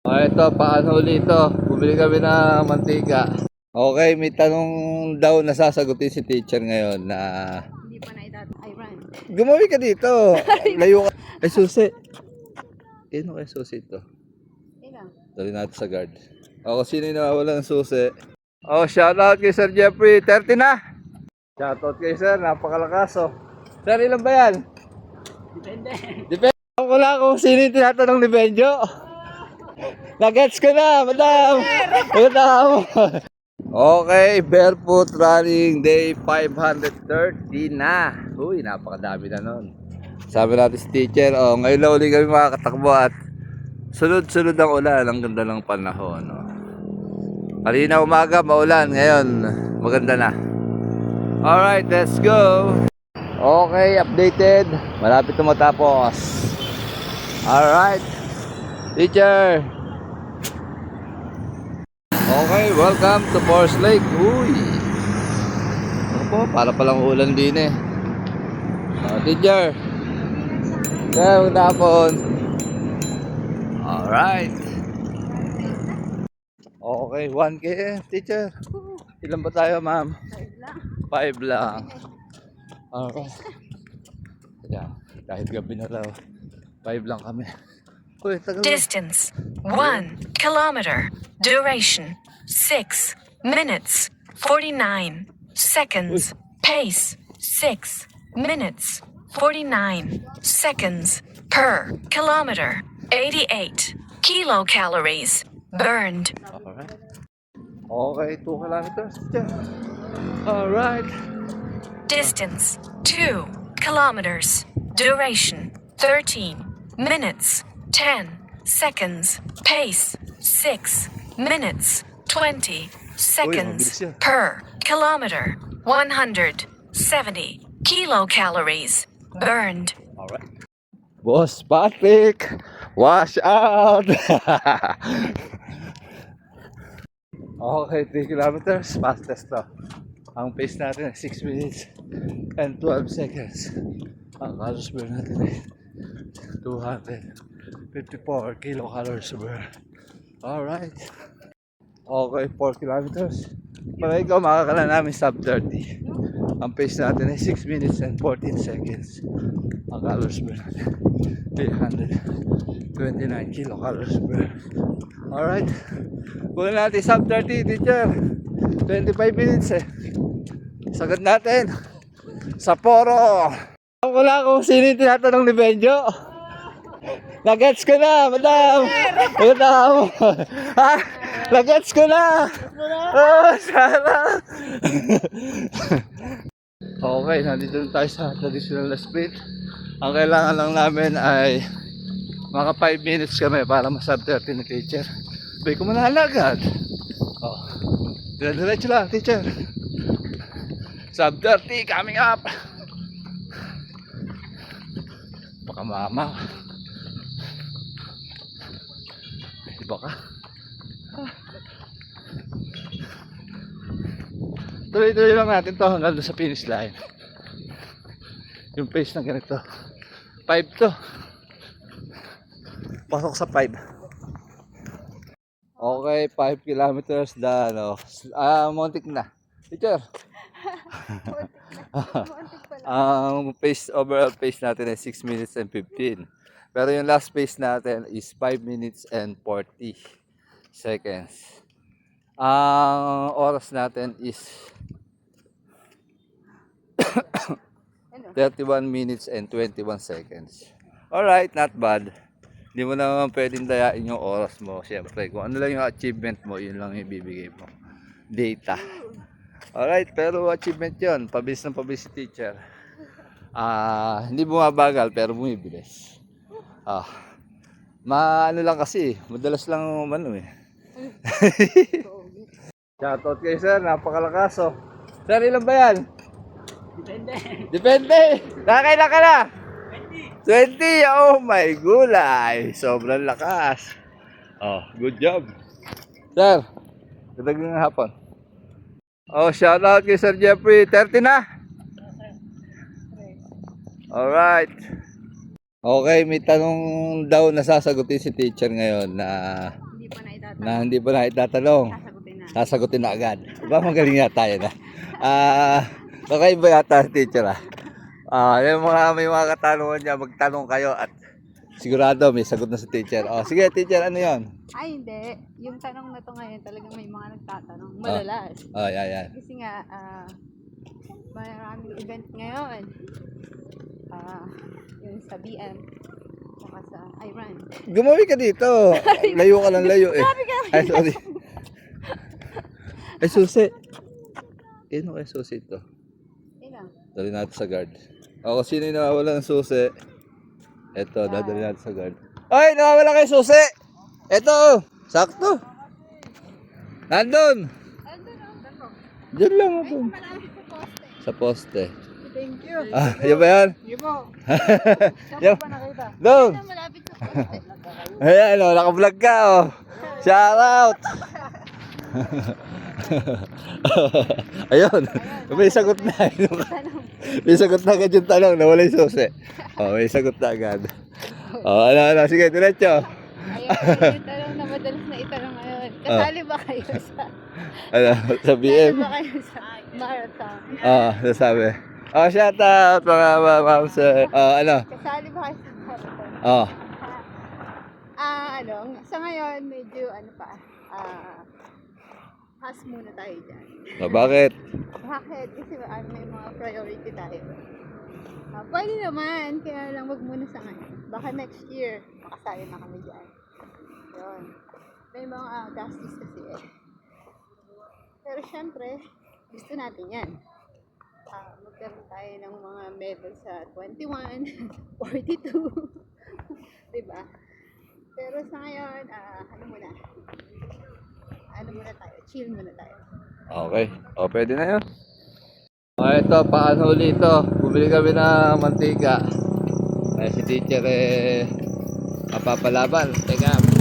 Ito, paano ulit ito? Bumili kami ng mantika. Okay, may tanong daw na sasagutin si teacher ngayon na Hindi pa na ay run. gumawi ka dito. Layo ka. Ay, susi. Sino kaya susi ito? Ilang? Dali natin sa guard. O, sino yung nawawala ng susi? Oh, shoutout kay Sir Jeffrey. 30 na. Shoutout kay Sir. Napakalakas, oh. Sir, ilan ba yan? Depende. Depende ko lang kung sino yung tinatanong ni Benjo. Nagets ko na, madam. Madam. Okay, barefoot running day 530 na. Uy, napakadami na nun. Sabi natin si teacher, oh, ngayon na uli kami makakatakbo at sunod-sunod ang ulan. Ang ganda ng panahon. Oh. Kanina umaga, maulan. Ngayon, maganda na. Alright, let's go. Okay, updated. Malapit na matapos. Alright. Teacher. Okay, welcome to Forest Lake. Uy. Ano po, para palang ulan din eh. Teacher. Kaya magdapon. Alright. Okay, 1K teacher. Ilan ba tayo, ma'am? 5 lang. Alright. Yan, kahit gabi na raw. 5 lang kami. Uy, tagal. Distance 1 kilometer. Duration 6 minutes 49 seconds. Pace 6 minutes 49 seconds per kilometer. 88 kilocalories burned. Alright. Okay, 2 kilometers. Alright. Distance 2 kilometers. Duration 13 minutes 10 seconds. Pace 6 minutes 20 seconds mabilis yan. per kilometer. 170 kilocalories burned. Alright. Boss Patrick, wash out. Okay, 3 kilometers, fastest to. Ang pace natin ay 6 minutes and 12 seconds. Ang calories burn natin ay 254 kilocalories burn. Alright. Okay, 4 kilometers. Para ikaw makakala namin sub 30. Ang pace natin ay 6 minutes and 14 seconds. Ang calories burn natin 329 kilocalories burn. Alright. Kunin natin sub 30, teacher. 25 minutes eh. Sagad natin. Sapporo. Alam ko lang kung sino yung tinatanong ni Benjo. Nagets ko na, madam. Madam. Ha? Nagets ko na. Oh, sana. Okay, nandito na tayo sa traditional na split. Ang kailangan lang namin ay mga 5 minutes kami para ma-sub 30 ni teacher. Bay ko muna agad. Oh. Diretso lang, teacher. Sub 30 coming up. Baka mama. Iba ka. Tuloy-tuloy lang natin to hanggang sa finish line. Yung pace na ganito. 5 to. Pasok sa 5. Okay, 5 kilometers na ano. Montik na. Teacher. Ang pace, overall pace natin ay 6 minutes and 15. Pero yung last pace natin is 5 minutes and 40 seconds. Ang oras natin is 31 minutes and 21 seconds. Alright, not bad. Hindi mo naman pwedeng dayain yung oras mo. Siyempre, kung ano lang yung achievement mo, yun lang yung ibibigay mo. Data. Alright, pero achievement yun. Pabilis ng pabilis si teacher. Hindi bumabagal, pero bumibilis. Ano lang kasi, madalas lang umano eh. Shoutout kay sir, napakalakas oh. Sir, ilan ba yan? Depende. Depende! Nakakailan ka na? 20! Oh my gulay! Sobrang lakas. Oh, good job. Sir, katagin ng hapon. Oh, shoutout kay Sir Jeffrey. 30 na? Alright. Okay, may tanong daw na sasagutin si teacher ngayon na Hindi na hindi pa na itatanong, Sasagutin na. sasagutin na agad. Ba, magaling yata yun ah. Kakaiba yata si teacher ah. Yung may mga katanungan niya, magtanong kayo at sigurado may sagot na si teacher. Sige teacher, ano yun? Ay, hindi. Yung tanong na to ngayon, talagang may mga nagtatanong. Madalas. Yan. Kasi nga, maraming event ngayon. Yung sa BM, saka sa Iran. Gumawi ka dito. Layo ka lang layo eh. Ay, sorry. Ay, susi. Ano kaya susi ito? Ilang? Dali natin sa guard. Kung sino yung nawawala ng susi, ito, dadali natin sa guard. Ay, nawawala kayo susi! Ito, sakto. Nandun. Diyan lang ako. Sa poste. Thank you. Yun ba yan? Yun po. Yan. Saan pa nakita? Doon. Malapit sa poste. Ayan, naka-vlog ka, Shout out! Ayun, may sagot na. May sagot na agad yung tanong, nawala yung susi. May sagot na agad. Sige, diretso. Ayun, yung tanong na madalas na itanong ngayon. Kasali ba kayo sa... Sa BM. Kasali ba kayo sa marathon? Nasabi. Shout out mga ma'am sir. Kasali ba kayo sa marathon? Sa ngayon, medyo pass muna tayo dyan. Bakit? Bakit? Kasi may mga priority tayo. Pwede naman, kaya lang wag muna sa ngayon. Baka next year, makasali na kami dyan. Yun. May mga gastos kasi eh. Pero syempre, gusto natin yan. Magkaroon tayo ng mga medal sa 21, 42. Diba? Pero sa ngayon, ano muna tayo, chill muna tayo. Okay. Pwede na yun. Ito, paano huli ito? Bumili kami ng mantika. Si teacher mapapalaban. Teka.